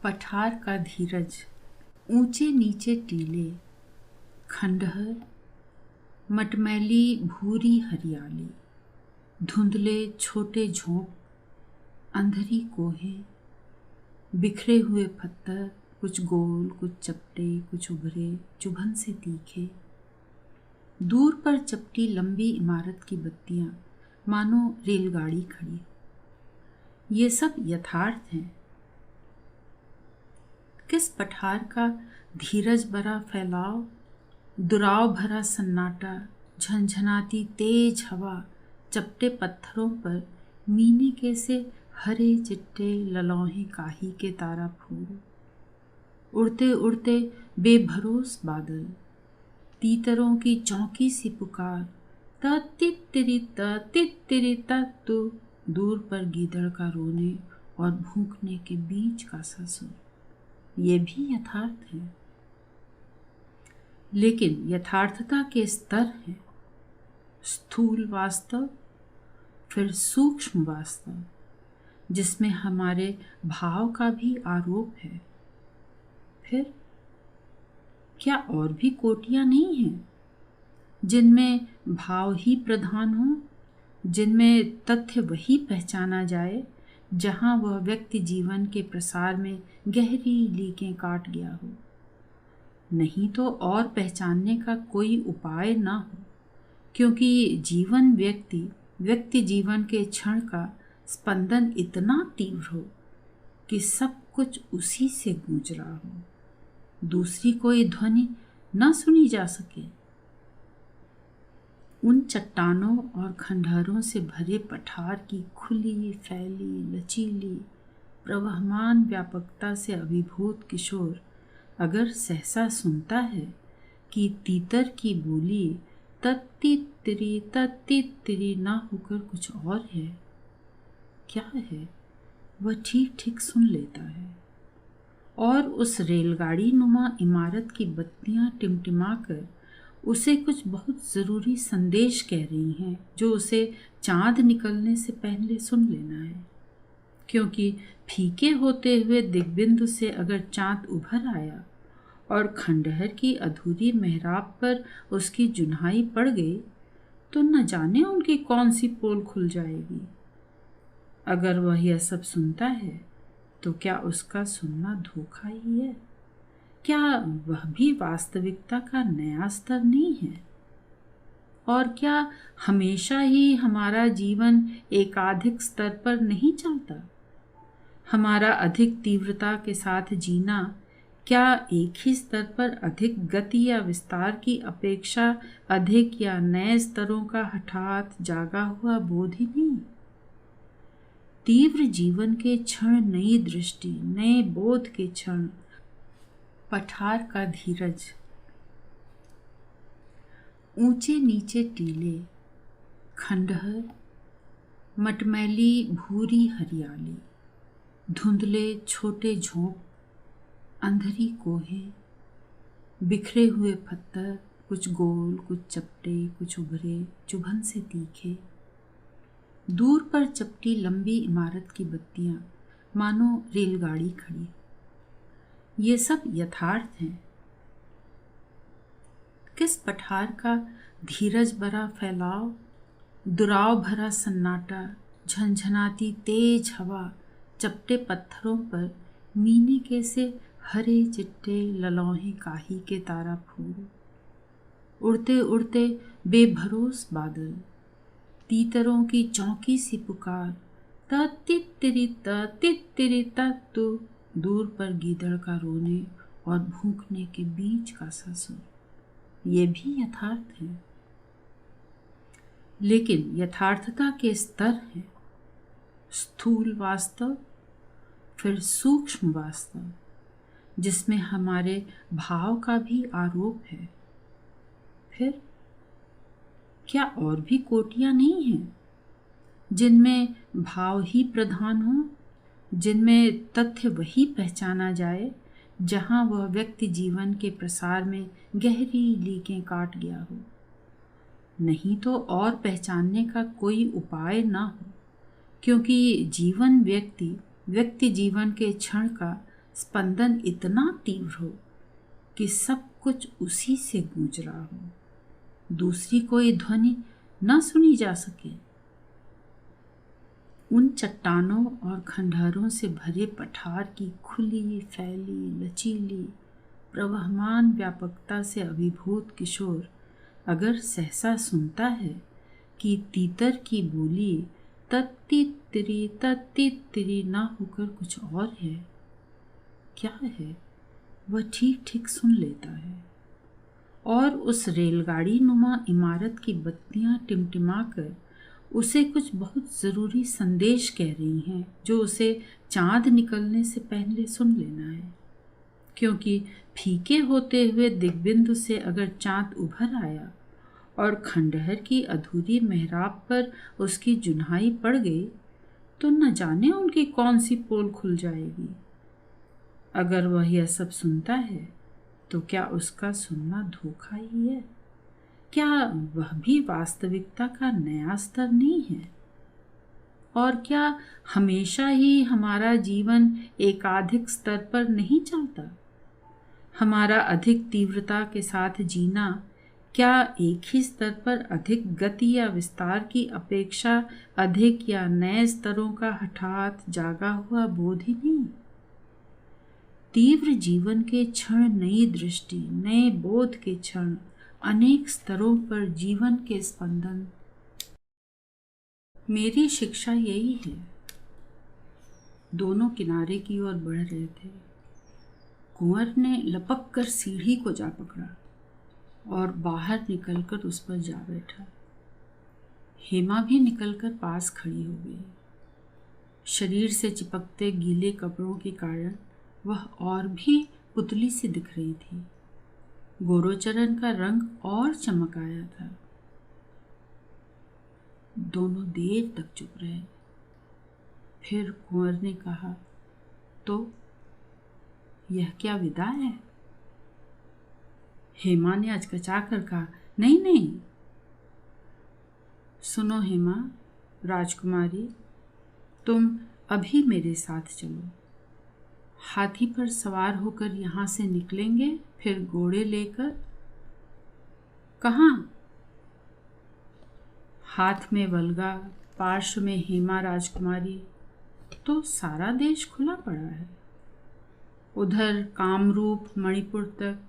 पठार का धीरज, ऊंचे नीचे टीले, खंडहर, मटमैली भूरी हरियाली, धुंधले छोटे झोंप, अंधेरी कोहें, बिखरे हुए पत्थर, कुछ गोल, कुछ चपटे, कुछ उभरे, चुभन से तीखे। दूर पर चपटी लंबी इमारत की बत्तियां, मानो रेलगाड़ी खड़ी। ये सब यथार्थ हैं। किस पठार का धीरज भरा फैलाव, दुराव भरा सन्नाटा, झनझनाती तेज हवा, चपटे पत्थरों पर मीने के से हरे चिट्टे ललौहे काही के तारा फूल, उड़ते उड़ते बेभरोस बादल, तीतरों की चौंकी सी पुकार, तित्तिरी तत्तु, दूर पर गीदड़ का रोने और भूखने के बीच का सा सुर। ये भी यथार्थ है, लेकिन यथार्थता के स्तर हैं। स्थूल वास्तव, फिर सूक्ष्म वास्तव, जिसमें हमारे भाव का भी आरोप है। फिर क्या और भी कोटियां नहीं हैं, जिनमें भाव ही प्रधान हो, जिनमें तथ्य वही पहचाना जाए जहां वह व्यक्ति जीवन के प्रसार में गहरी लीकें काट गया हो। नहीं तो और पहचानने का कोई उपाय ना हो, क्योंकि जीवन व्यक्ति जीवन के क्षण का स्पंदन इतना तीव्र हो कि सब कुछ उसी से गूंज रहा हो, दूसरी कोई ध्वनि न सुनी जा सके। उन चट्टानों और खंडहरों से भरे पठार की खुली, फैली, लचीली, प्रवहमान व्यापकता से अभिभूत किशोर अगर सहसा सुनता है कि तीतर की बोली तत्तित्तिरी ना होकर कुछ और है, क्या है, वह ठीक ठीक सुन लेता है। और उस रेलगाड़ी नुमा इमारत की बत्तियां टिमटिमाकर उसे कुछ बहुत ज़रूरी संदेश कह रही हैं, जो उसे चांद निकलने से पहले सुन लेना है। क्योंकि फीके होते हुए दिग्बिंदु से अगर चांद उभर आया और खंडहर की अधूरी मेहराब पर उसकी जुन्हाई पड़ गई, तो न जाने उनकी कौन सी पोल खुल जाएगी। अगर वह यह सब सुनता है, तो क्या उसका सुनना धोखा ही है? क्या वह भी वास्तविकता का नया स्तर नहीं है? और क्या हमेशा ही हमारा जीवन एकाधिक स्तर पर नहीं चलता? हमारा अधिक तीव्रता के साथ जीना क्या एक ही स्तर पर अधिक गति या विस्तार की अपेक्षा अधिक या नए स्तरों का हठात जागा हुआ बोध ही नहीं? तीव्र जीवन के क्षण, नई दृष्टि, नए बोध के क्षण। पठार का धीरज, ऊंचे नीचे टीले, खंडहर, मटमैली भूरी हरियाली, धुंधले छोटे झोंप, अंधेरी कोहें, बिखरे हुए पत्थर, कुछ गोल, कुछ चपटे, कुछ उभरे, चुभन से तीखे। दूर पर चपटी लंबी इमारत की बत्तियां, मानो रेलगाड़ी खड़ी। ये सब यथार्थ हैं। किस पठार का धीरज भरा फैलाव, दुराव भरा सन्नाटा, झनझनाती तेज हवा, चपटे पत्थरों पर मीने के से हरे चिट्टे ललौहे काही के तारा फूल, उड़ते उड़ते बेभरोस बादल, तीतरों की चौंकी सी पुकार, तित्तिरी तत्तु, दूर पर गीदड़ का रोने और भूखने के बीच का सा सुर। ये भी यथार्थ है, लेकिन यथार्थता के स्तर हैं। स्थूल वास्तव, फिर सूक्ष्म वास्तव, जिसमें हमारे भाव का भी आरोप है। फिर क्या और भी कोटियां नहीं हैं, जिनमें भाव ही प्रधान हो, जिनमें तथ्य वही पहचाना जाए जहां वह व्यक्ति जीवन के प्रसार में गहरी लीकें काट गया हो। नहीं तो और पहचानने का कोई उपाय ना हो, क्योंकि जीवन व्यक्ति जीवन के क्षण का स्पंदन इतना तीव्र हो कि सब कुछ उसी से गूंज रहा हो, दूसरी कोई ध्वनि न सुनी जा सके। उन चट्टानों और खंडहरों से भरे पठार की खुली, फैली, लचीली, प्रवहमान व्यापकता से अभिभूत किशोर अगर सहसा सुनता है कि तीतर की बोली तत्ती तिरी ना होकर कुछ और है, क्या है, वह ठीक ठीक सुन लेता है। और उस रेलगाड़ी नुमा इमारत की बत्तियां टिमटिमाकर उसे कुछ बहुत ज़रूरी संदेश कह रही हैं, जो उसे चांद निकलने से पहले सुन लेना है। क्योंकि फीके होते हुए दिग्बिंदु से अगर चांद उभर आया और खंडहर की अधूरी मेहराब पर उसकी जुन्हाई पड़ गई, तो न जाने उनकी कौन सी पोल खुल जाएगी। अगर वह यह सब सुनता है तो क्या उसका सुनना धोखा ही है? क्या वह भी वास्तविकता का नया स्तर नहीं है? और क्या हमेशा ही हमारा जीवन एकाधिक स्तर पर नहीं चलता? हमारा अधिक तीव्रता के साथ जीना क्या एक ही स्तर पर अधिक गति या विस्तार की अपेक्षा अधिक या नए स्तरों का हठात जागा हुआ बोध ही नहीं? तीव्र जीवन के क्षण नई दृष्टि, नए बोध के क्षण, अनेक स्तरों पर जीवन के स्पंदन। मेरी शिक्षा यही है। दोनों किनारे की ओर बढ़ रहे थे। कुंवर ने लपक कर सीढ़ी को जा पकड़ा और बाहर निकलकर उस पर जा बैठा। हेमा भी निकलकर पास खड़ी हो गई। शरीर से चिपकते गीले कपड़ों के कारण वह और भी पुतली सी दिख रही थी। गोरोचरण का रंग और चमक आया था। दोनों देर तक चुप रहे। फिर कुंवर ने कहा, तो यह क्या विदा है? हेमा ने अचकचा कर कहा, नहीं नहीं। सुनो हेमा, राजकुमारी, तुम अभी मेरे साथ चलो। हाथी पर सवार होकर यहाँ से निकलेंगे, फिर घोड़े लेकर। कहाँ? हाथ में वल्गा, पार्श्व में हेमा राजकुमारी, तो सारा देश खुला पड़ा है। उधर कामरूप मणिपुर तक,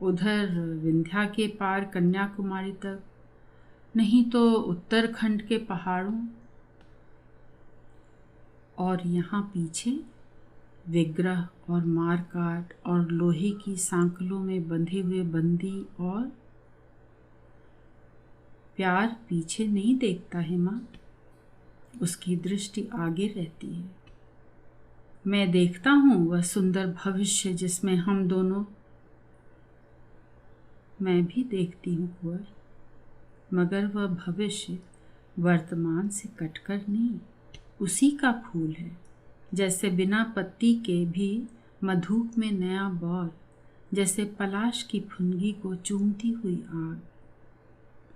उधर विंध्या के पार कन्याकुमारी तक, नहीं तो उत्तराखंड के पहाड़ों, और यहाँ पीछे विग्रह और मारकाट और लोहे की सांकलों में बंधे हुए बंदी। और प्यार पीछे नहीं देखता है माँ, उसकी दृष्टि आगे रहती है। मैं देखता हूँ वह सुंदर भविष्य जिसमें हम दोनों। मैं भी देखती हूँ कुंवर, मगर वह भविष्य वर्तमान से कटकर नहीं, उसी का फूल है। जैसे बिना पत्ती के भी मधुप में नया बौर, जैसे पलाश की फुनगी को चूमती हुई आग।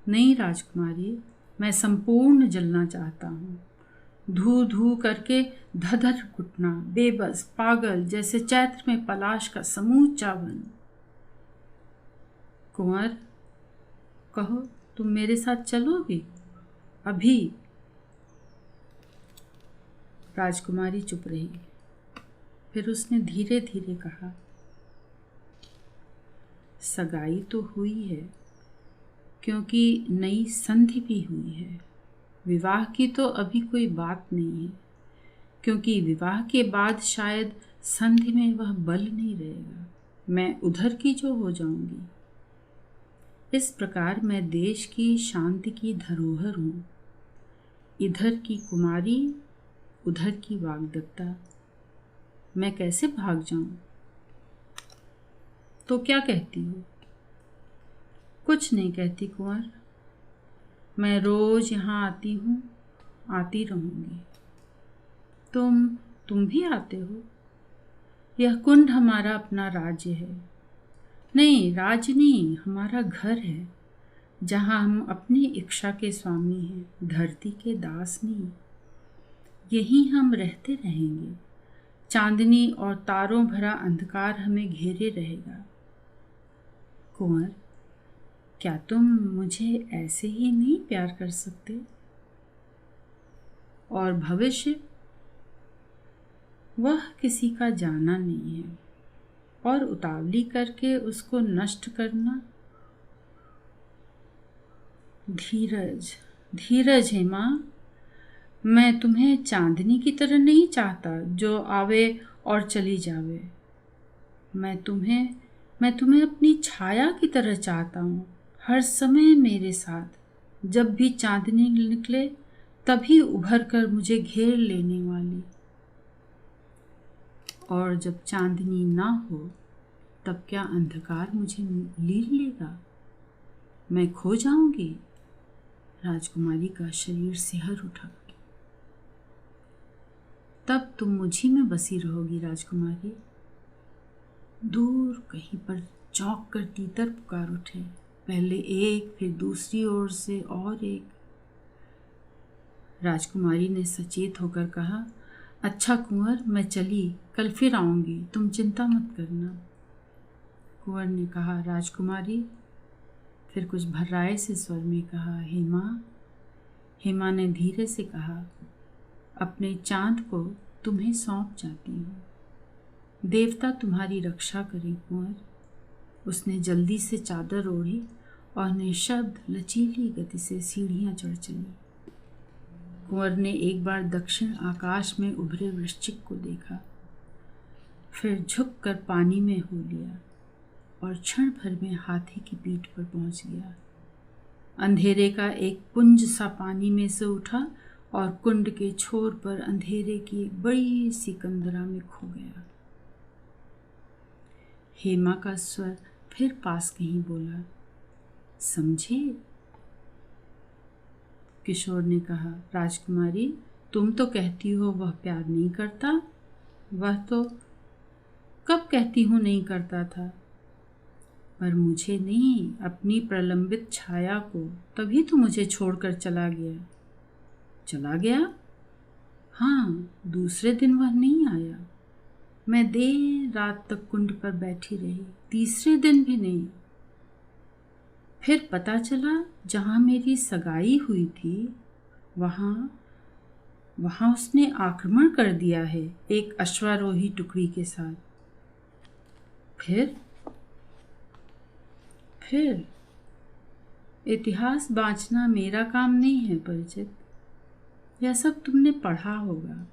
नहीं राजकुमारी, मैं संपूर्ण जलना चाहता हूँ, धू धू करके धधर घुटना, बेबस पागल, जैसे चैत्र में पलाश का समूचा वन। कुंवर, कहो तुम मेरे साथ चलोगे अभी? राजकुमारी चुप रही। फिर उसने धीरे धीरे कहा, सगाई तो हुई है, क्योंकि नई संधि भी हुई है। विवाह की तो अभी कोई बात नहीं है, क्योंकि विवाह के बाद शायद संधि में वह बल नहीं रहेगा। मैं उधर की जो हो जाऊंगी। इस प्रकार मैं देश की शांति की धरोहर हूँ। इधर की कुमारी, उधर की वाग्दत्ता। मैं कैसे भाग जाऊं? तो क्या कहती हो? कुछ नहीं कहती कुंवर, मैं रोज यहाँ आती हूँ, आती रहूंगी। तुम भी आते हो? यह कुंड हमारा अपना राज्य है। नहीं, राज्य नहीं, हमारा घर है, जहाँ हम अपनी इच्छा के स्वामी हैं, धरती के दास नहीं। यहीं हम रहते रहेंगे, चांदनी और तारों भरा अंधकार हमें घेरे रहेगा। कुंवर, क्या तुम मुझे ऐसे ही नहीं प्यार कर सकते? और भविष्य, वह किसी का जाना नहीं है, और उतावली करके उसको नष्ट करना। धीरज, धीरज हेमा। मैं तुम्हें चांदनी की तरह नहीं चाहता जो आवे और चली जावे। मैं तुम्हें अपनी छाया की तरह चाहता हूँ, हर समय मेरे साथ। जब भी चांदनी निकले तभी उभर कर मुझे घेर लेने वाली। और जब चांदनी ना हो तब क्या अंधकार मुझे लील लेगा? मैं खो जाऊंगी। राजकुमारी का शरीर सिहर उठा। तब तुम मुझी में बसी रहोगी राजकुमारी। दूर कहीं पर चौंक कर तीतर पुकार उठे, पहले एक, फिर दूसरी ओर से और एक। राजकुमारी ने सचेत होकर कहा, अच्छा कुंवर, मैं चली, कल फिर आऊंगी, तुम चिंता मत करना। कुंवर ने कहा, राजकुमारी। फिर कुछ भर्राए से स्वर में कहा, हेमा। हेमा ने धीरे से कहा, अपने चांद को तुम्हें सौंप जाती हूँ। देवता तुम्हारी रक्षा करें कुंवर। उसने जल्दी से चादर ओढ़ी और निशब्द लचीली गति से सीढ़ियां चढ़ चली। कुंवर ने एक बार दक्षिण आकाश में उभरे वृश्चिक को देखा, फिर झुककर पानी में हो लिया और क्षण भर में हाथी की पीठ पर पहुंच गया। अंधेरे का एक पुंज सा पानी में से उठा और कुंड के छोर पर अंधेरे की एक बड़ी सी कंदरा में खो गया। हेमा का स्वर फिर पास कहीं बोला, समझे? किशोर ने कहा, राजकुमारी, तुम तो कहती हो वह प्यार नहीं करता। वह तो कब कहती हूँ नहीं करता था, पर मुझे नहीं, अपनी प्रलंबित छाया को। तभी तो मुझे छोड़कर चला गया। चला गया? हाँ, दूसरे दिन वह नहीं आया। मैं देर रात तक कुंड पर बैठी रही, तीसरे दिन भी नहीं। फिर पता चला जहाँ मेरी सगाई हुई थी वहाँ उसने आक्रमण कर दिया है एक अश्वारोही टुकड़ी के साथ। फिर इतिहास बाँचना मेरा काम नहीं है परिचित। यह सब तुमने पढ़ा होगा।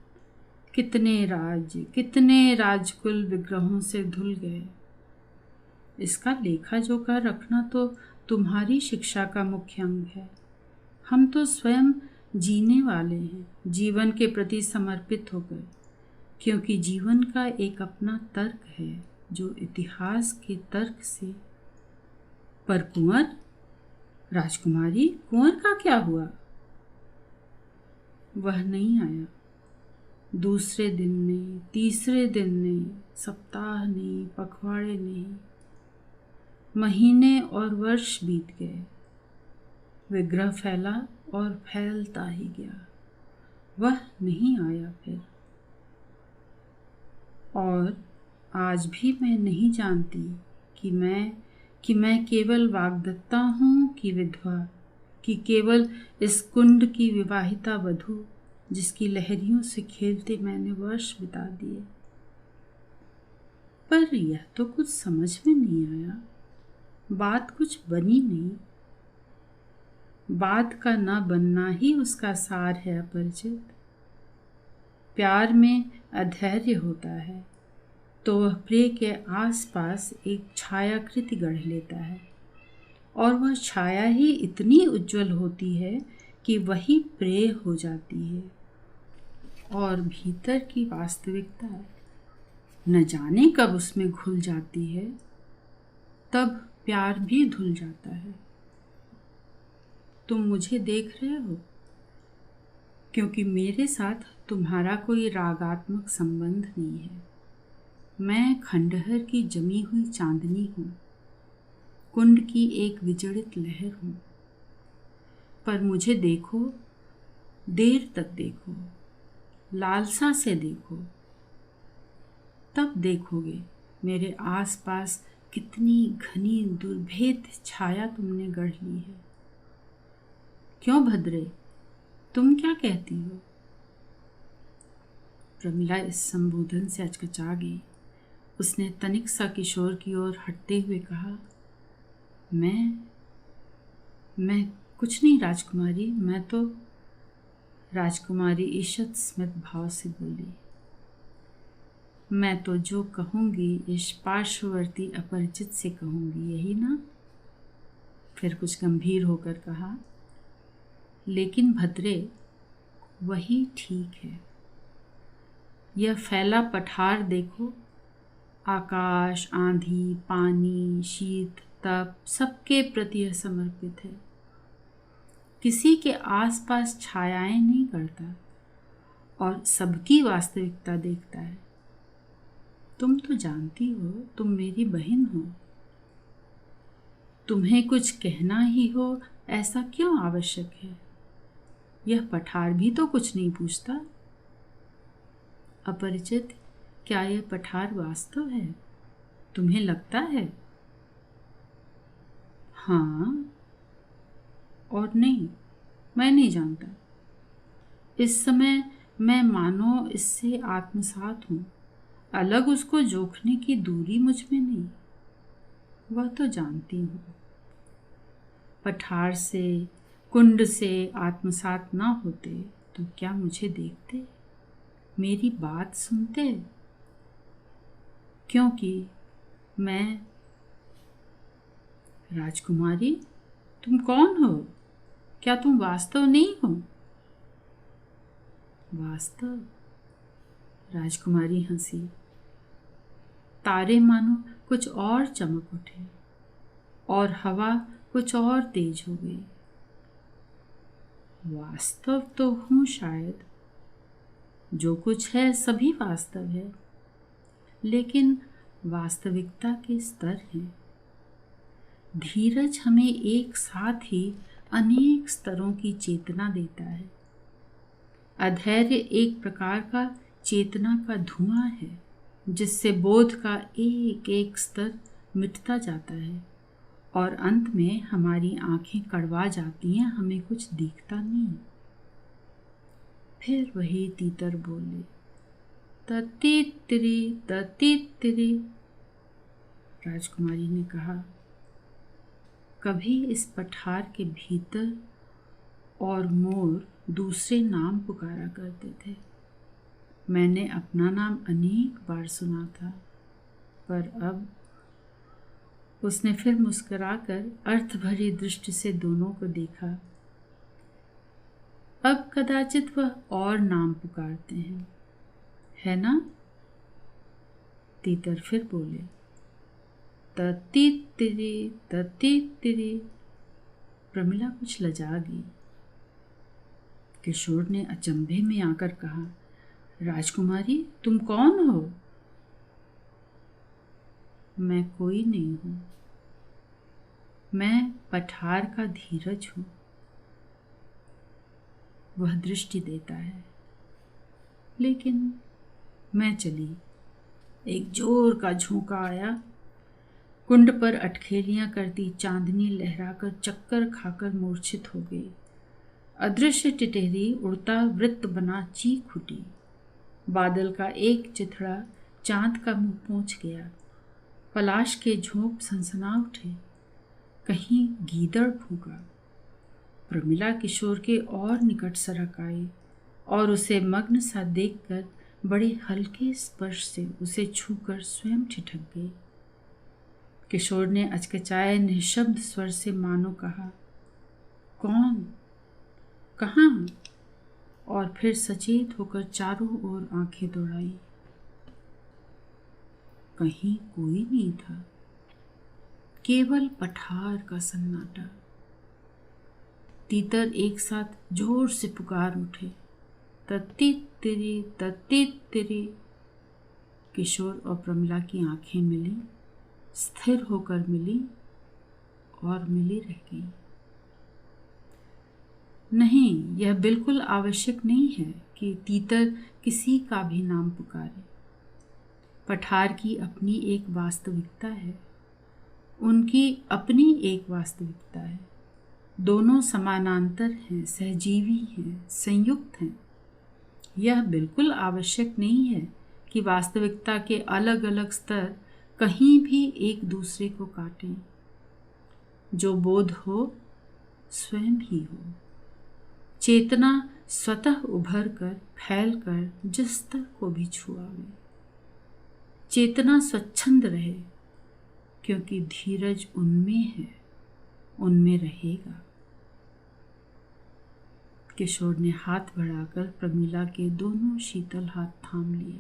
कितने राज्य, कितने राजकुल विग्रहों से धुल गए। इसका लेखा जोखा रखना तो तुम्हारी शिक्षा का मुख्य अंग है। हम तो स्वयं जीने वाले हैं, जीवन के प्रति समर्पित होकर, क्योंकि जीवन का एक अपना तर्क है जो इतिहास के तर्क से। पर कुंवर, राजकुमारी, कुंवर का क्या हुआ? वह नहीं आया। दूसरे दिन नहीं, तीसरे दिन नहीं, सप्ताह नहीं, पखवाड़े नहीं, महीने और वर्ष बीत गए। विग्रह फैला और फैलता ही गया। वह नहीं आया फिर। और आज भी मैं नहीं जानती कि मैं केवल वाग्दत्ता हूँ कि विधवा, कि केवल इस कुंड की विवाहिता वधू जिसकी लहरियों से खेलते मैंने वर्ष बिता दिए। पर यह तो कुछ समझ में नहीं आया। बात कुछ बनी नहीं। बात का ना बनना ही उसका सार है अपरिचित। प्यार में अधैर्य होता है तो वह प्रिय के आसपास एक छायाकृति गढ़ लेता है, और वह छाया ही इतनी उज्जवल होती है कि वही प्रिय हो जाती है, और भीतर की वास्तविकता न जाने कब उसमें घुल जाती है। तब प्यार भी धुल जाता है। तुम मुझे देख रहे हो, क्योंकि मेरे साथ तुम्हारा कोई रागात्मक संबंध नहीं है। मैं खंडहर की जमी हुई चांदनी हूँ, कुंड की एक विजड़ित लहर हूँ। पर मुझे देखो, देर तक देखो, लालसा से देखो। तब देखोगे मेरे आसपास कितनी घनी दुर्भेद छाया तुमने गढ़ ली है। क्यों भद्रे, तुम क्या कहती हो? प्रमिला इस संबोधन से अचकचा गई। उसने तनिक सा किशोर की ओर हटते हुए कहा, मैं कुछ नहीं राजकुमारी। मैं तो राजकुमारी ईषत् स्मित भाव से बोली, मैं तो जो कहूँगी इस पार्श्ववर्ती अपरिचित से कहूँगी, यही ना? फिर कुछ गंभीर होकर कहा, लेकिन भद्रे वही ठीक है। यह फैला पठार देखो, आकाश, आंधी, पानी, शीत, तप सबके प्रति यह समर्पित है। किसी के आसपास छायाएं नहीं करता और सबकी वास्तविकता देखता है। तुम तो जानती हो, तुम मेरी बहन हो। तुम्हें कुछ कहना ही हो ऐसा क्यों आवश्यक है? यह पठार भी तो कुछ नहीं पूछता। अपरिचित, क्या यह पठार वास्तव है? तुम्हें लगता है? हाँ और नहीं, मैं नहीं जानता। इस समय मैं मानो इससे आत्मसात हूँ, अलग उसको जोखने की दूरी मुझ में नहीं। वह तो जानती हूँ। पठार से, कुंड से आत्मसात ना होते तो क्या मुझे देखते, मेरी बात सुनते? क्योंकि मैं राजकुमारी, तुम कौन हो? क्या तुम वास्तव नहीं हो? वास्तव? राजकुमारी हंसी। तारे मानो कुछ और चमक उठे और हवा कुछ और तेज हो गई। वास्तव तो हूँ शायद, जो कुछ है सभी वास्तव है, लेकिन वास्तविकता के स्तर हैं। धीरज हमें एक साथ ही अनेक स्तरों की चेतना देता है। अधैर्य एक प्रकार का चेतना का धुआं है, जिससे बोध का एक एक स्तर मिटता जाता है और अंत में हमारी आंखें कड़वा जाती हैं, हमें कुछ दिखता नहीं। फिर वही तीतर बोले, ततीतिरी ततीतिरी। राजकुमारी ने कहा, कभी इस पठार के भीतर और मोर दूसरे नाम पुकारा करते थे। मैंने अपना नाम अनेक बार सुना था, पर अब। उसने फिर मुस्कुराकर अर्थ भरी दृष्टि से दोनों को देखा। अब कदाचित वह और नाम पुकारते हैं, है ना? तीतर फिर बोले, ततीतिरी ततीतिरी। प्रमिला कुछ लजा गई। किशोर ने अचंभे में आकर कहा, राजकुमारी, तुम कौन हो? मैं कोई नहीं हूं। मैं पठार का धीरज हूं। वह दृष्टि देता है। लेकिन मैं चली। एक जोर का झोंका आया। कुंड पर अटखेलियां करती चांदनी लहराकर चक्कर खाकर मूर्छित हो गई। अदृश्य टिटहरी उड़ता वृत्त बना चीख उठी। बादल का एक चिथड़ा चांद का मुंह पहुंच गया। पलाश के झोंक सनसना उठे। कहीं गीदड़ भूका। प्रमिला किशोर के और निकट सरक आई और उसे मग्न सा देखकर बड़े हल्के स्पर्श से उसे छूकर स्वयं ठिठक गई। किशोर ने अचकचाए निशब्द स्वर से मानो कहा, कौन? कहाँ? और फिर सचेत होकर चारों ओर आंखें दौड़ाई। कहीं कोई नहीं था, केवल पठार का सन्नाटा। तीतर एक साथ जोर से पुकार उठे, ततीतिरी ततीतिरी। किशोर और प्रमिला की आंखें मिली, स्थिर होकर मिली और मिली रह गई। नहीं, यह बिल्कुल आवश्यक नहीं है कि तीतर किसी का भी नाम पुकारे। पठार की अपनी एक वास्तविकता है, उनकी अपनी एक वास्तविकता है। दोनों समानांतर हैं, सहजीवी हैं, संयुक्त हैं। यह बिल्कुल आवश्यक नहीं है कि वास्तविकता के अलग अलग स्तर कहीं भी एक दूसरे को काटें। जो बोध हो स्वयं ही हो। चेतना स्वतः उभर कर फैल कर जिस स्तर को भी छुआवे। चेतना स्वच्छंद रहे, क्योंकि धीरज उनमें है, उनमें रहेगा। किशोर ने हाथ बढ़ाकर प्रमीला के दोनों शीतल हाथ थाम लिए।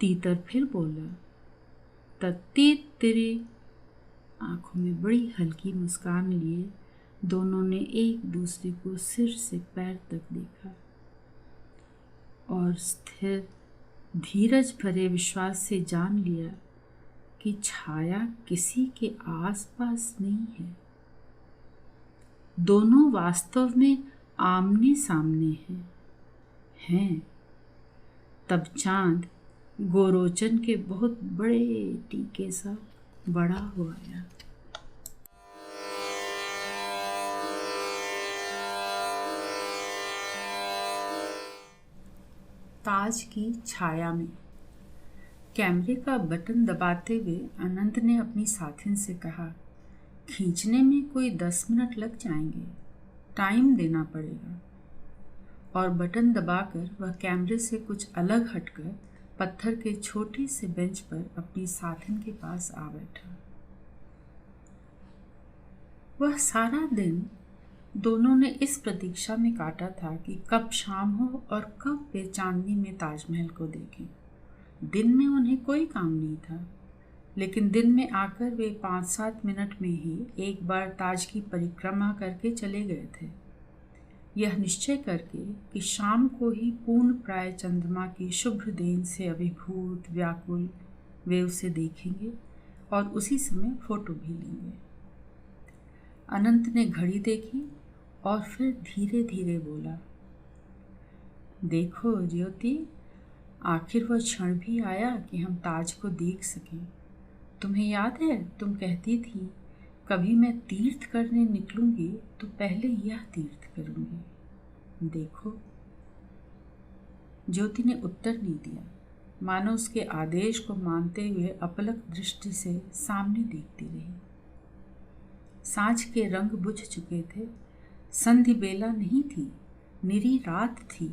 तीतर फिर बोला, तत्ती तेरे। आंखों में बड़ी हल्की मुस्कान लिए दोनों ने एक दूसरे को सिर से पैर तक देखा और स्थिर धीरज भरे विश्वास से जान लिया कि छाया किसी के आसपास नहीं है। दोनों वास्तव में आमने सामने हैं। तब चांद गोरोचन के बहुत बड़े टीके सा बड़ा हो आया। ताज की छाया में। कैमरे का बटन दबाते हुए अनंत ने अपनी साथिन से कहा, खींचने में कोई 10 मिनट लग जाएंगे, टाइम देना पड़ेगा। और बटन दबाकर वह कैमरे से कुछ अलग हटकर पत्थर के छोटे से बेंच पर अपनी साथिन के पास आ बैठा। वह सारा दिन दोनों ने इस प्रतीक्षा में काटा था कि कब शाम हो और कब वे चांदनी में ताजमहल को देखें। दिन में उन्हें कोई काम नहीं था, लेकिन दिन में आकर वे 5-7 मिनट में ही एक बार ताज की परिक्रमा करके चले गए थे, यह निश्चय करके कि शाम को ही पूर्ण प्राय चंद्रमा की शुभ्र देन से अभिभूत व्याकुल वे उसे देखेंगे और उसी समय फोटो भी लेंगे। अनंत ने घड़ी देखी और फिर धीरे धीरे बोला, देखो ज्योति, आखिर वह क्षण भी आया कि हम ताज को देख सकें। तुम्हें याद है, तुम कहती थी कभी मैं तीर्थ करने निकलूंगी तो पहले यह तीर्थ करूंगी। देखो। ज्योति ने उत्तर नहीं दिया, मानो उसके आदेश को मानते हुए अपलक दृष्टि से सामने देखती रही। सांझ के रंग बुझ चुके थे, संधि बेला नहीं थी, निरी रात थी,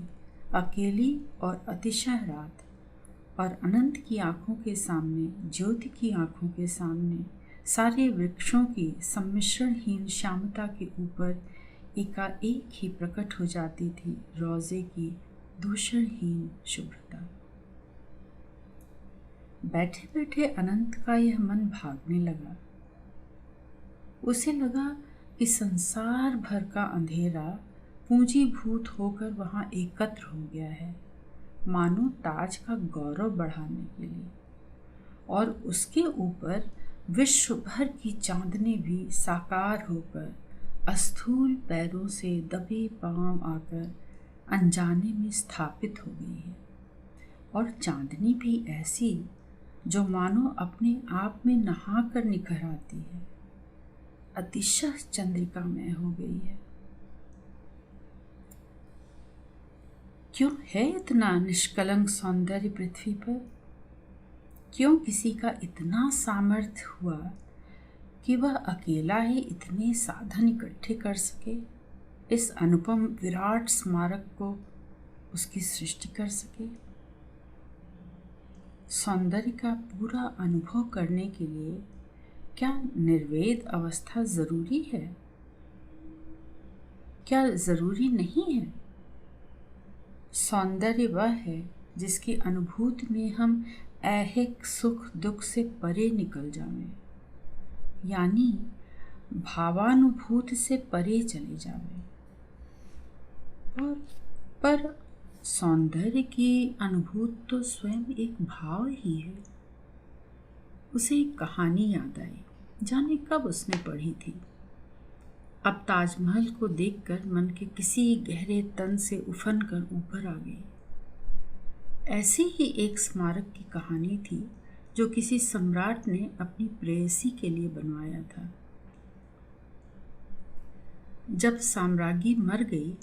अकेली और अतिशय रात। और अनंत की आंखों के सामने, ज्योति की आंखों के सामने सारे वृक्षों की सम्मिश्रणहीन श्यामता के ऊपर एकाएक ही प्रकट हो जाती थी रोजे की दूषणहीन शुभ्रता। बैठे बैठे अनंत का यह मन भागने लगा। उसे लगा कि संसार भर का अंधेरा पूंजीभूत होकर वहां एकत्र हो गया है, मानो ताज का गौरव बढ़ाने के लिए, और उसके ऊपर विश्व भर की चांदनी भी साकार होकर अस्थूल पैरों से दबे पांव आकर अनजाने में स्थापित हो गई है। और चांदनी भी ऐसी जो मानो अपने आप में नहा कर निखर आती है, अतिशय चंद्रिकामय हो गई है। क्यों है इतना निष्कलंक सौंदर्य पृथ्वी पर? क्यों किसी का इतना सामर्थ्य हुआ कि वह अकेला ही इतने साधन इकट्ठे कर सके, इस अनुपम विराट स्मारक को उसकी सृष्टि कर सके? सौंदर्य का पूरा अनुभव करने के लिए क्या निर्वेद अवस्था जरूरी है? क्या जरूरी नहीं है? सौंदर्य वह है जिसकी अनुभूति में हम ऐहिक सुख दुख से परे निकल जावें, यानी भावानुभूति से परे चले जावें। पर सौंदर्य की अनुभूति तो स्वयं एक भाव ही है। उसे एक कहानी याद आई, जाने कब उसने पढ़ी थी। अब ताजमहल को देखकर मन के किसी गहरे तन से उफन कर ऊपर आ गई। ऐसी ही एक स्मारक की कहानी थी जो किसी सम्राट ने अपनी प्रेयसी के लिए बनवाया था। जब साम्राज्ञी मर गई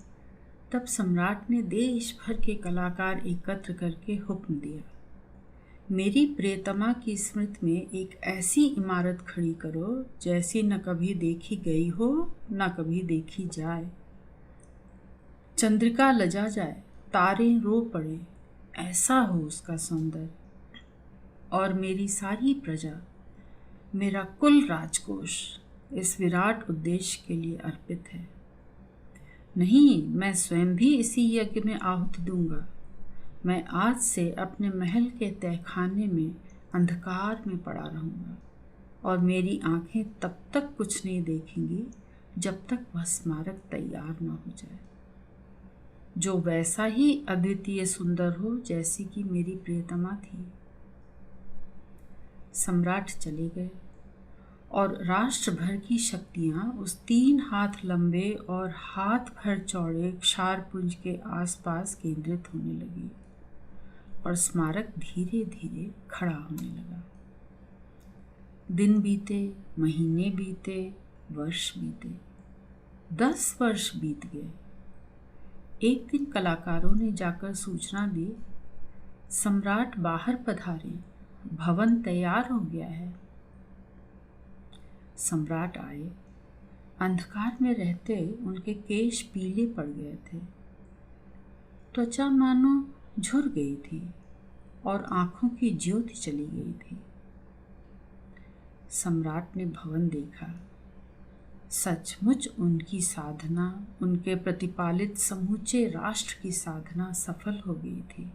तब सम्राट ने देश भर के कलाकार एकत्र करके हुक्म दिया, मेरी प्रियतमा की स्मृति में एक ऐसी इमारत खड़ी करो जैसी न कभी देखी गई हो न कभी देखी जाए। चंद्रिका लजा जाए, तारे रो पड़े, ऐसा हो उसका सौंदर्य। और मेरी सारी प्रजा, मेरा कुल राजकोष इस विराट उद्देश्य के लिए अर्पित है। नहीं, मैं स्वयं भी इसी यज्ञ में आहुति दूंगा। मैं आज से अपने महल के तहखाने में अंधकार में पड़ा रहूंगा और मेरी आंखें तब तक कुछ नहीं देखेंगी जब तक वह स्मारक तैयार न हो जाए, जो वैसा ही अद्वितीय सुंदर हो जैसी कि मेरी प्रियतमा थी। सम्राट चले गए और राष्ट्र भर की शक्तियां उस 3 हाथ लंबे और हाथ भर चौड़े क्षारपुंज के आसपास केंद्रित होने लगी और स्मारक धीरे धीरे खड़ा होने लगा। दिन बीते, महीने बीते, वर्ष बीते, 10 वर्ष बीत गए। एक दिन कलाकारों ने जाकर सूचना दी, सम्राट बाहर पधारे, भवन तैयार हो गया है। सम्राट आए। अंधकार में रहते उनके केश पीले पड़ गए थे, त्वचा मानो झुर गई थी और आंखों की ज्योति चली गई थी। सम्राट ने भवन देखा। सचमुच उनकी साधना, उनके प्रतिपालित समूचे राष्ट्र की साधना सफल हो गई थी।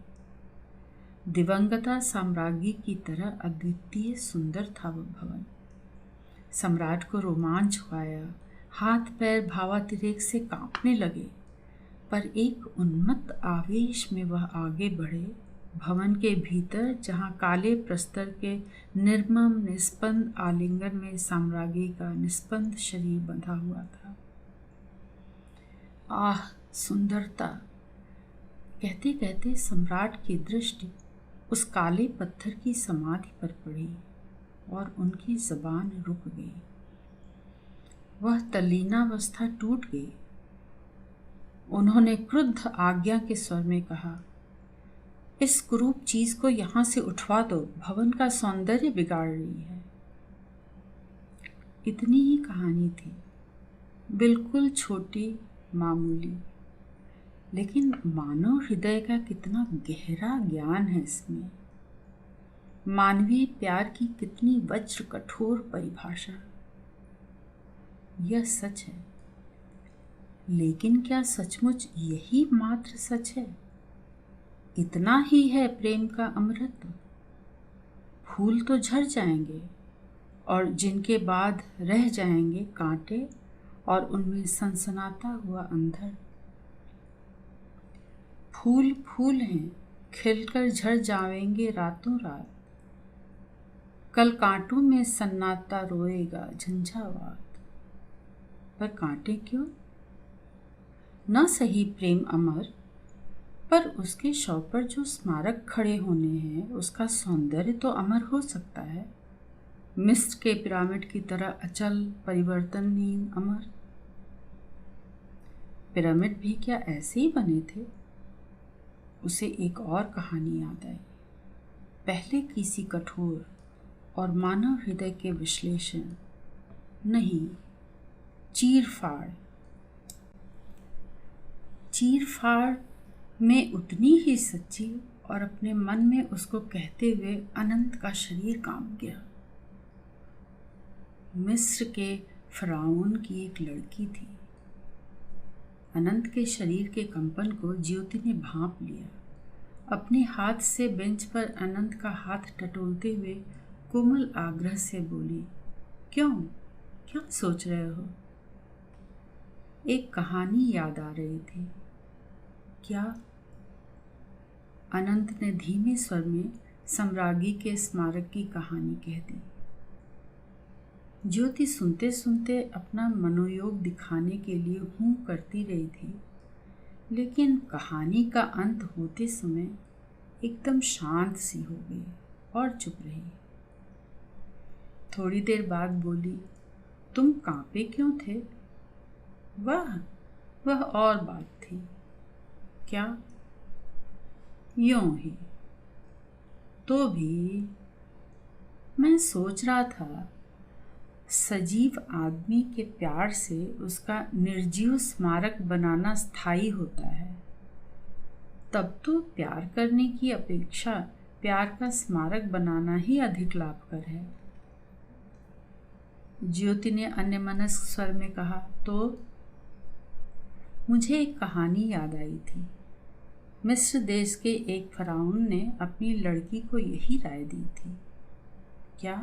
दिवंगता साम्राज्ञी की तरह अद्वितीय सुंदर था वह भवन। सम्राट को रोमांच हुआ, हाथ पैर भावातिरेक से कांपने लगे, पर एक उन्मत्त आवेश में वह आगे बढ़े। भवन के भीतर, जहाँ काले प्रस्तर के निर्मम निस्पंद आलिंगन में साम्राज्ञी का निस्पंद शरीर बंधा हुआ था। आह सुंदरता! कहते कहते सम्राट की दृष्टि उस काले पत्थर की समाधि पर पड़ी और उनकी जबान रुक गई। वह तल्लीनावस्था टूट गई। उन्होंने क्रुद्ध आज्ञा के स्वर में कहा, इस कुरूप चीज को यहां से उठवा दो, भवन का सौंदर्य बिगाड़ रही है। इतनी ही कहानी थी, बिल्कुल छोटी, मामूली, लेकिन मानव हृदय का कितना गहरा ज्ञान है इसमें। मानवीय प्यार की कितनी वज्र कठोर परिभाषा। यह सच है, लेकिन क्या सचमुच यही मात्र सच है? इतना ही है प्रेम का अमृत? फूल तो झड़ जाएंगे और जिनके बाद रह जाएंगे कांटे और उनमें सनसनाता हुआ अंधर। फूल फूल हैं, खिलकर झड़ जाएंगे रातों रात। कल कांटों में सन्नाटा रोएगा झंझावात। पर कांटे क्यों? न सही प्रेम अमर, पर उसके शव पर जो स्मारक खड़े होने हैं उसका सौंदर्य तो अमर हो सकता है। मिस्र के पिरामिड की तरह अचल, परिवर्तनहीन, अमर। पिरामिड भी क्या ऐसे ही बने थे? उसे एक और कहानी याद आई। पहले किसी कठोर और मानव हृदय के विश्लेषण नहीं, चीरफाड़ में उतनी ही सच्ची और अपने मन में उसको कहते हुए अनंत का शरीर कांप गया। मिस्र के फराउन की एक लड़की थी। अनंत के शरीर के कंपन को ज्योति ने भांप लिया। अपने हाथ से बेंच पर अनंत का हाथ टटोलते हुए कोमल आग्रह से बोली, क्यों, क्या सोच रहे हो? एक कहानी याद आ रही थी। क्या? अनंत ने धीमे स्वर में सम्राज्ञी के स्मारक की कहानी कह दी। ज्योति सुनते सुनते अपना मनोयोग दिखाने के लिए हूँ करती रही थी, लेकिन कहानी का अंत होते समय एकदम शांत सी हो गई और चुप रही। थोड़ी देर बाद बोली, तुम कांपे क्यों थे? वह और बात थी। क्या? यूं ही। तो भी मैं सोच रहा था, सजीव आदमी के प्यार से उसका निर्जीव स्मारक बनाना स्थायी होता है, तब तो प्यार करने की अपेक्षा प्यार का स्मारक बनाना ही अधिक लाभकर है। ज्योति ने अन्यमनस्क स्वर में कहा, तो मुझे एक कहानी याद आई थी। मिस्र देश के एक फराउन ने अपनी लड़की को यही राय दी थी। क्या?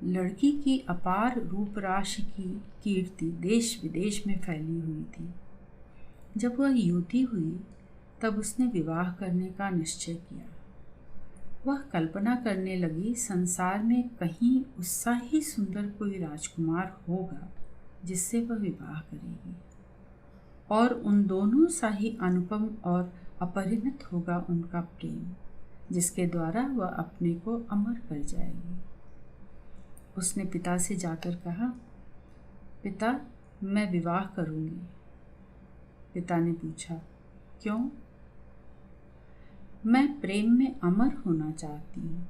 लड़की की अपार रूप राशि की कीर्ति देश विदेश में फैली हुई थी। जब वह युवती हुई तब उसने विवाह करने का निश्चय किया। वह कल्पना करने लगी, संसार में कहीं उससा ही सुंदर कोई राजकुमार होगा जिससे वह विवाह करेगी, और उन दोनों सा ही अनुपम और अपरिमित होगा उनका प्रेम, जिसके द्वारा वह अपने को अमर कर जाएगी। उसने पिता से जाकर कहा, पिता, मैं विवाह करूंगी। पिता ने पूछा, क्यों? मैं प्रेम में अमर होना चाहती हूँ।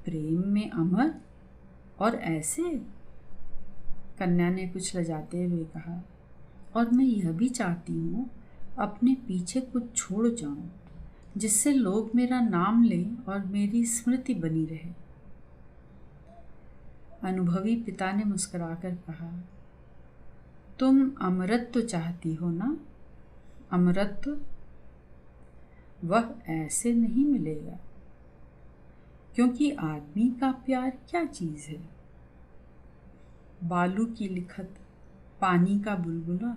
प्रेम में अमर? और ऐसे? कन्या ने कुछ लजाते हुए कहा, और मैं यह भी चाहती हूँ अपने पीछे कुछ छोड़ जाऊं, जिससे लोग मेरा नाम लें और मेरी स्मृति बनी रहे। अनुभवी पिता ने मुस्कुराकर कहा, तुम अमरत्व चाहती हो ना? अमरत्व? वह ऐसे नहीं मिलेगा, क्योंकि आदमी का प्यार क्या चीज है? बालू की लिखत, पानी का बुलबुला।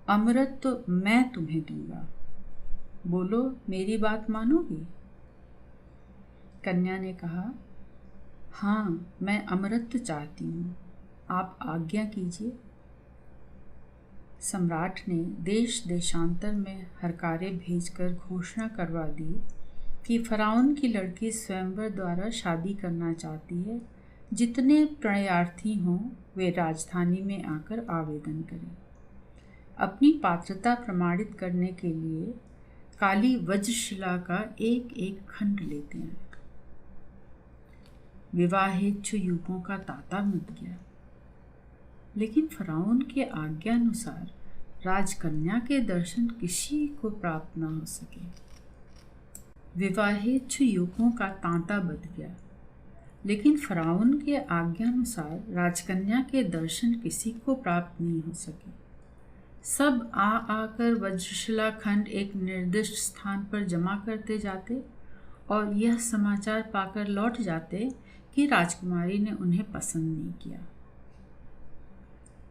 अमरत्व मैं तुम्हें दूंगा। बोलो, मेरी बात मानोगी? कन्या ने कहा, हाँ, मैं अमरत्व चाहती हूँ, आप आज्ञा कीजिए। सम्राट ने देश देशांतर में हरकारे भेजकर घोषणा करवा दी कि फराउन की लड़की स्वयंवर द्वारा शादी करना चाहती है। जितने प्रणयार्थी हों वे राजधानी में आकर आवेदन करें। अपनी पात्रता प्रमाणित करने के लिए काली वज्रशिला का एक एक खंड लेते हैं। विवाहेच्छु युवकों का तांता मच गया, लेकिन फराउन के आज्ञानुसार राजकन्या के दर्शन किसी को प्राप्त न हो सके। विवाहेच्छु युवकों का तांता बच गया, लेकिन फराउन के आज्ञानुसार राजकन्या के दर्शन किसी को प्राप्त नहीं हो सके। सब आकर वज्रशिला खंड एक निर्दिष्ट स्थान पर जमा करते जाते और यह समाचार पाकर लौट जाते कि राजकुमारी ने उन्हें पसंद नहीं किया।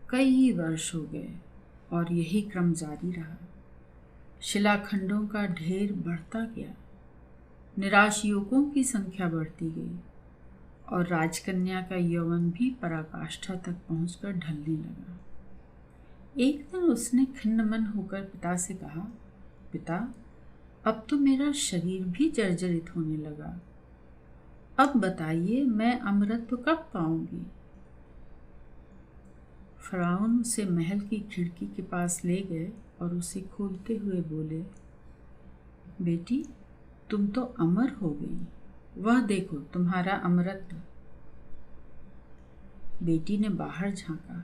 कई वर्ष हो गए और यही क्रम जारी रहा। शिलाखंडों का ढेर बढ़ता गया, निराश युवकों की संख्या बढ़ती गई और राजकन्या का यौवन भी पराकाष्ठा तक पहुंचकर ढलने लगा। एक दिन उसने खिन्नमन होकर पिता से कहा, पिता, अब तो मेरा शरीर भी जर्जरित होने लगा। अब बताइए, मैं अमरत्व कब पाऊंगी? फराउन उसे महल की खिड़की के पास ले गए और उसे खोलते हुए बोले, बेटी, तुम तो अमर हो गई। वह देखो तुम्हारा अमरत्व। बेटी ने बाहर झांका।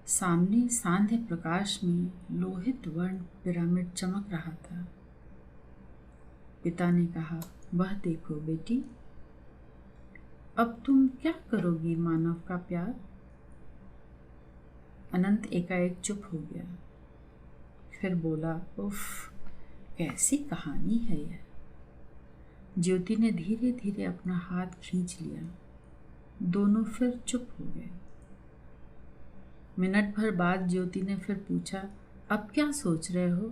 सामने सांध्य प्रकाश में लोहित वर्ण पिरामिड चमक रहा था। पिता ने कहा, वह देखो बेटी, अब तुम क्या करोगी मानव का प्यार? अनंत एकाएक चुप हो गया, फिर बोला, उफ, कैसी कहानी है यह। ज्योति ने धीरे धीरे अपना हाथ खींच लिया। दोनों फिर चुप हो गए। मिनट भर बाद ज्योति ने फिर पूछा, अब क्या सोच रहे हो?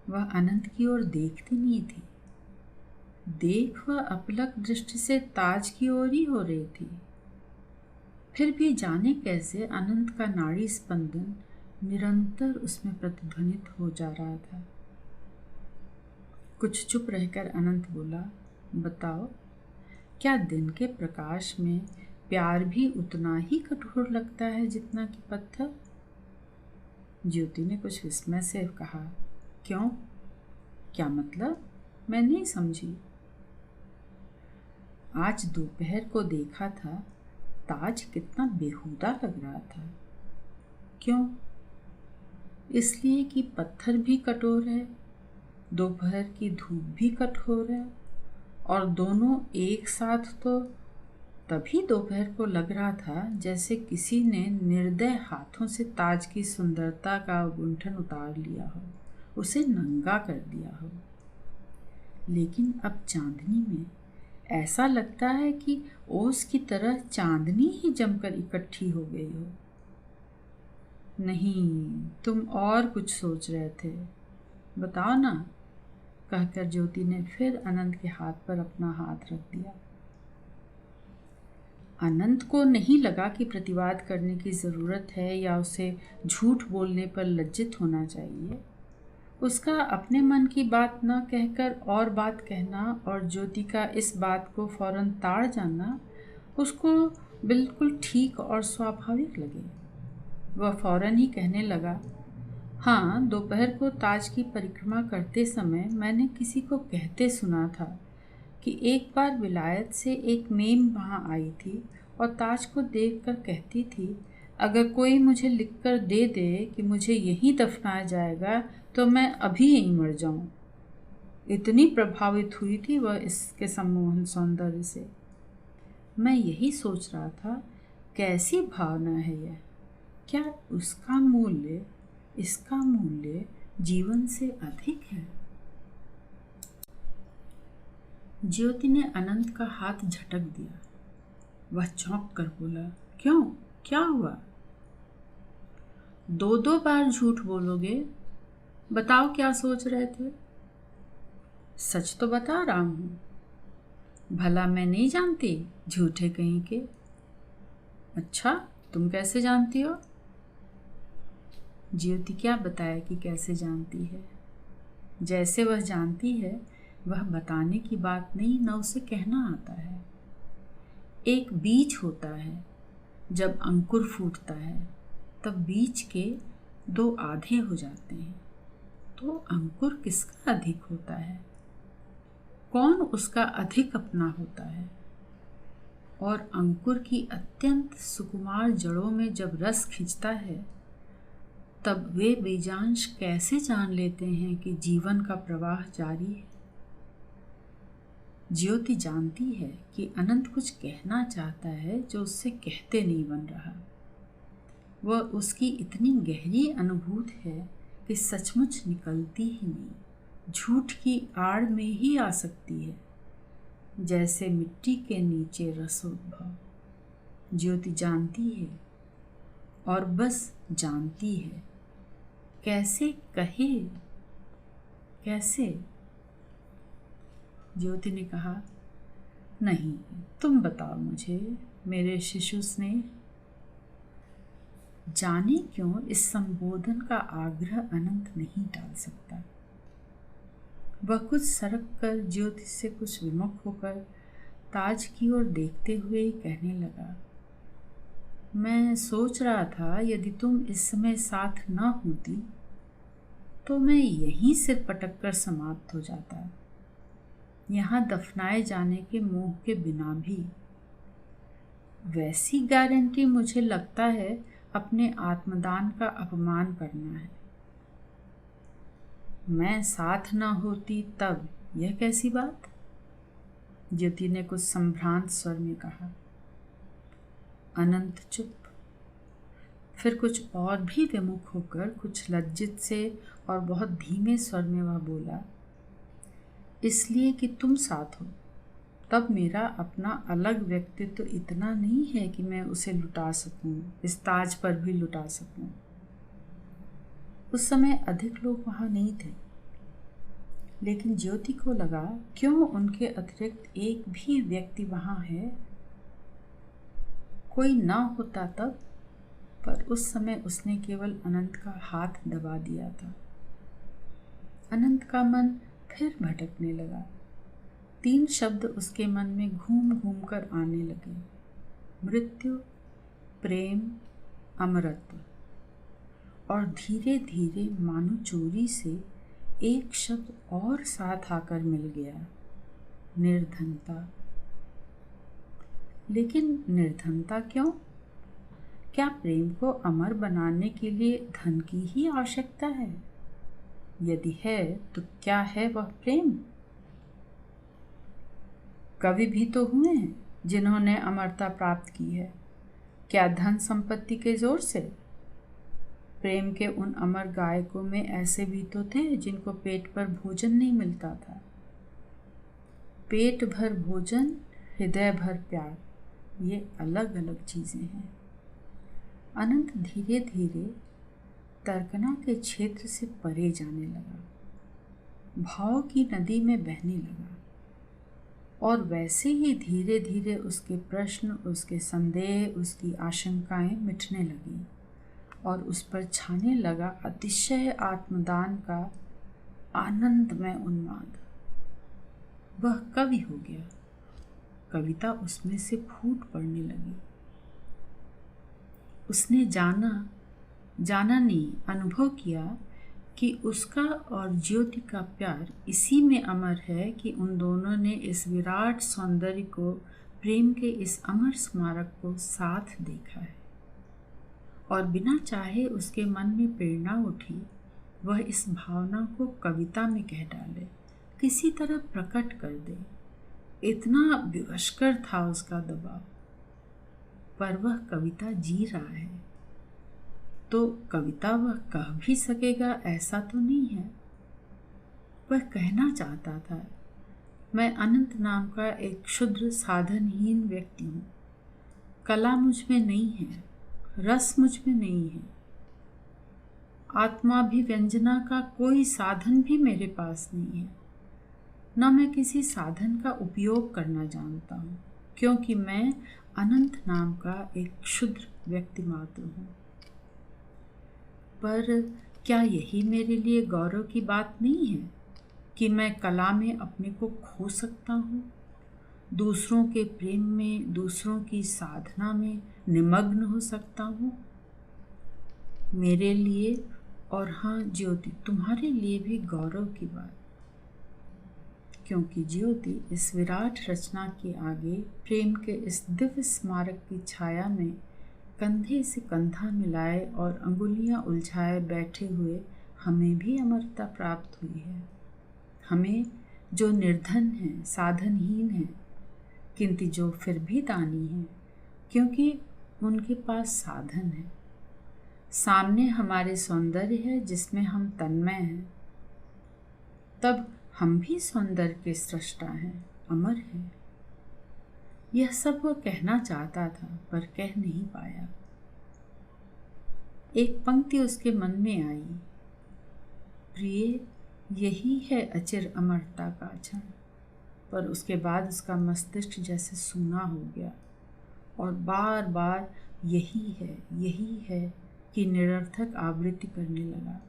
वह अनंत की ओर देखती नहीं थी। देख वह अपलक दृष्टि से ताज की ओर ही हो रही थी। फिर भी जाने कैसे अनंत का नाड़ी स्पंदन निरंतर उसमें प्रतिध्वनित हो जा रहा था। कुछ चुप रहकर अनंत बोला, बताओ, क्या दिन के प्रकाश में प्यार भी उतना ही कठोर लगता है जितना कि पत्थर? ज्योति ने कुछ विस्मय से कहा, क्यों? क्या मतलब? मैं नहीं समझी। आज दोपहर को देखा था, ताज कितना बेहुदा लग रहा था। क्यों? इसलिए कि पत्थर भी कठोर है, दोपहर की धूप भी कठोर है, और दोनों एक साथ। तो तभी दोपहर को लग रहा था जैसे किसी ने निर्दय हाथों से ताज की सुंदरता का गुंठन उतार लिया हो, उसे नंगा कर दिया हो। लेकिन अब चांदनी में ऐसा लगता है कि ओस की तरह चांदनी ही जमकर इकट्ठी हो गई हो। नहीं, तुम और कुछ सोच रहे थे, बताओ ना, कहकर ज्योति ने फिर अनंत के हाथ पर अपना हाथ रख दिया। अनंत को नहीं लगा कि प्रतिवाद करने की ज़रूरत है या उसे झूठ बोलने पर लज्जित होना चाहिए। उसका अपने मन की बात न कहकर और बात कहना और ज्योति का इस बात को फौरन ताड़ जाना उसको बिल्कुल ठीक और स्वाभाविक लगे। वह फौरन ही कहने लगा, हाँ, दोपहर को ताज की परिक्रमा करते समय मैंने किसी को कहते सुना था कि एक बार विलायत से एक मेम वहाँ आई थी और ताज को देखकर कहती थी, अगर कोई मुझे लिखकर दे दे कि मुझे यहीं दफनाया जाएगा तो मैं अभी यहीं मर जाऊं। इतनी प्रभावित हुई थी वह इसके सम्मोहन सौंदर्य से। मैं यही सोच रहा था, कैसी भावना है यह? क्या इसका मूल्य जीवन से अधिक है? ज्योति ने अनंत का हाथ झटक दिया। वह चौंक कर बोला, क्यों? क्या हुआ? 2 बार झूठ बोलोगे? बताओ, क्या सोच रहे थे? सच तो बता रहा हूँ। भला मैं नहीं जानती, झूठे कहीं के। अच्छा, तुम कैसे जानती हो? ज्योति क्या बताए कि कैसे जानती है। जैसे वह जानती है, वह बताने की बात नहीं, न उसे कहना आता है। एक बीज होता है, जब अंकुर फूटता है तब बीज के 2 आधे हो जाते हैं। तो अंकुर किसका अधिक होता है? कौन उसका अधिक अपना होता है? और अंकुर की अत्यंत सुकुमार जड़ों में जब रस खिंचता है, तब वे बीजांश कैसे जान लेते हैं कि जीवन का प्रवाह जारी है? ज्योति जानती है कि अनंत कुछ कहना चाहता है जो उससे कहते नहीं बन रहा। वह उसकी इतनी गहरी अनुभूति है कि सचमुच निकलती ही नहीं, झूठ की आड़ में ही आ सकती है, जैसे मिट्टी के नीचे रसोद्भव। ज्योति जानती है और बस जानती है। कैसे कहे? कैसे? ज्योति ने कहा, नहीं, तुम बताओ मुझे, मेरे शिशु स्नेह। जाने क्यों इस संबोधन का आग्रह अनंत नहीं टाल सकता। वह कुछ सरक कर ज्योति से कुछ विमुख होकर ताज की ओर देखते हुए ही कहने लगा, मैं सोच रहा था यदि तुम इस समय साथ न होती तो मैं यहीं सिर पटक कर समाप्त हो जाता, यहाँ दफनाए जाने के मोह के बिना भी। वैसी गारंटी मुझे लगता है अपने आत्मदान का अपमान करना है। मैं साथ न होती तब, यह कैसी बात? ज्योति ने कुछ संभ्रांत स्वर में कहा। अनंत चुप। फिर कुछ और भी विमुख होकर कुछ लज्जित से और बहुत धीमे स्वर में वह बोला, इसलिए कि तुम साथ हो, तब मेरा अपना अलग व्यक्तित्व इतना नहीं है कि मैं उसे लुटा सकूं, इस ताज पर भी लुटा सकूं। उस समय अधिक लोग वहां नहीं थे, लेकिन ज्योति को लगा, क्यों उनके अतिरिक्त एक भी व्यक्ति वहां है? कोई ना होता तब? पर उस समय उसने केवल अनंत का हाथ दबा दिया था। अनंत का मन फिर भटकने लगा। 3 शब्द उसके मन में घूम घूम कर आने लगे, मृत्यु, प्रेम, अमरत्व। और धीरे धीरे मानो चोरी से एक शब्द और साथ आकर मिल गया, निर्धनता। लेकिन निर्धनता क्यों? क्या प्रेम को अमर बनाने के लिए धन की ही आवश्यकता है? यदि है तो क्या है वह प्रेम? कवि भी तो हुए हैं जिन्होंने अमरता प्राप्त की है। क्या धन संपत्ति के जोर से? प्रेम के उन अमर गायकों में ऐसे भी तो थे जिनको पेट पर भोजन नहीं मिलता था। पेट भर भोजन, हृदय भर प्यार, ये अलग अलग चीजें हैं। अनंत धीरे धीरे तर्कना के क्षेत्र से परे जाने लगा, भाव की नदी में बहने लगा। और वैसे ही धीरे धीरे उसके प्रश्न, उसके संदेह, उसकी आशंकाएं मिटने लगी और उस पर छाने लगा अतिशय आत्मदान का आनंदमय उन्माद। वह कवि हो गया। कविता उसमें से फूट पड़ने लगी। उसने जाना नहीं, अनुभव किया कि उसका और ज्योति का प्यार इसी में अमर है कि उन दोनों ने इस विराट सौंदर्य को, प्रेम के इस अमर स्मारक को साथ देखा है। और बिना चाहे उसके मन में प्रेरणा उठी, वह इस भावना को कविता में कह डाले, किसी तरह प्रकट कर दे। इतना विवशकर था उसका दबाव। पर वह कविता जी रहा है तो कविता वह कह भी सकेगा ऐसा तो नहीं है। वह कहना चाहता था, मैं अनंत नाम का एक क्षुद्र साधनहीन व्यक्ति हूँ। कला मुझ में नहीं है, रस मुझ में नहीं है, आत्माभिव्यंजना का कोई साधन भी मेरे पास नहीं है। न मैं किसी साधन का उपयोग करना जानता हूँ, क्योंकि मैं अनंत नाम का एक क्षुद्र व्यक्ति मात्र हूँ। पर क्या यही मेरे लिए गौरव की बात नहीं है कि मैं कला में अपने को खो सकता हूँ, दूसरों के प्रेम में, दूसरों की साधना में निमग्न हो सकता हूँ? मेरे लिए और हाँ ज्योति, तुम्हारे लिए भी गौरव की बात, क्योंकि ज्योति इस विराट रचना के आगे प्रेम के इस दिव्य स्मारक की छाया में कंधे से कंधा मिलाए और अंगुलियां उलझाए बैठे हुए हमें भी अमरता प्राप्त हुई है। हमें जो निर्धन हैं, साधनहीन हैं, किंतु जो फिर भी दानी हैं, क्योंकि उनके पास साधन है। सामने हमारे सौंदर्य है जिसमें हम तन्मय हैं। तब हम भी सौंदर्य के सृष्टा हैं, अमर हैं। यह सब वह कहना चाहता था पर कह नहीं पाया। एक पंक्ति उसके मन में आई, प्रिय यही है अचिर अमरता का क्षण। पर उसके बाद उसका मस्तिष्क जैसे सूना हो गया और बार बार यही है कि निरर्थक आवृत्ति करने लगा।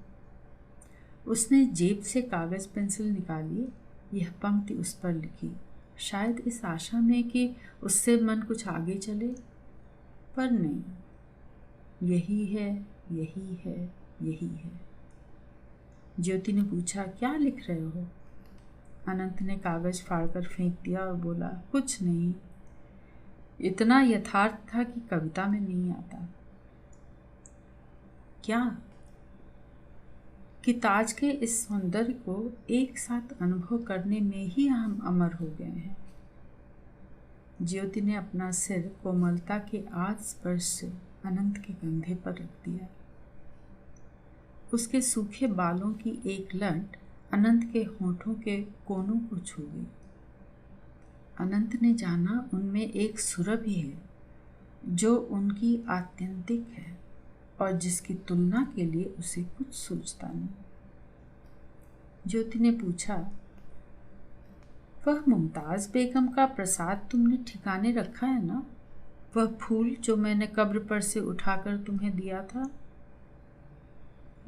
उसने जेब से कागज पेंसिल निकाली, यह पंक्ति उस पर लिखी, शायद इस आशा में कि उससे मन कुछ आगे चले, पर नहीं। यही है। ज्योति ने पूछा, क्या लिख रहे हो? अनंत ने कागज फाड़कर फेंक दिया और बोला, कुछ नहीं। इतना यथार्थ था कि कविता में नहीं आता। क्या? कि ताज के इस सौंदर्य को एक साथ अनुभव करने में ही हम अमर हो गए हैं। ज्योति ने अपना सिर कोमलता के आज स्पर्श से अनंत के कंधे पर रख दिया। उसके सूखे बालों की एक लट अनंत के होठों के कोनों को छू गई। अनंत ने जाना उनमें एक सुरभि है जो उनकी आत्यंतिक है और जिसकी तुलना के लिए उसे कुछ सोचता नहीं। ज्योति ने पूछा, वह मुमताज बेगम का प्रसाद तुमने ठिकाने रखा है ना? वह फूल जो मैंने कब्र पर से उठाकर तुम्हें दिया था?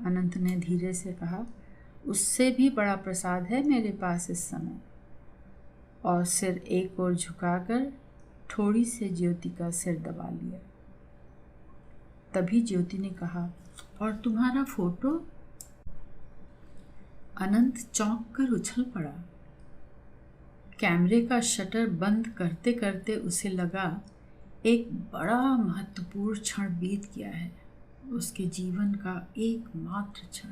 अनंत ने धीरे से कहा, उससे भी बड़ा प्रसाद है मेरे पास इस समय। और सिर एक ओर झुकाकर थोड़ी से ज्योति का सिर दबा लिया। तभी ज्योति ने कहा, और तुम्हारा फोटो? अनंत चौंक कर उछल पड़ा। कैमरे का शटर बंद करते करते उसे लगा एक बड़ा महत्वपूर्ण क्षण बीत गया है, उसके जीवन का एकमात्र क्षण।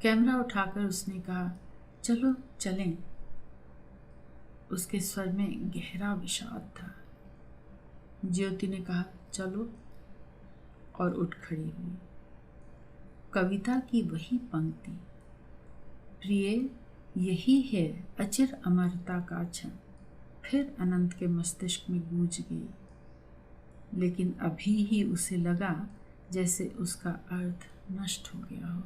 कैमरा उठाकर उसने कहा, चलो चलें। उसके स्वर में गहरा विषाद था। ज्योति ने कहा, चलो, और उठ खड़ी हुई। कविता की वही पंक्ति, प्रिय यही है अचिर अमरता का क्षण, फिर अनंत के मस्तिष्क में गूंज गई। लेकिन अभी ही उसे लगा जैसे उसका अर्थ नष्ट हो गया हो।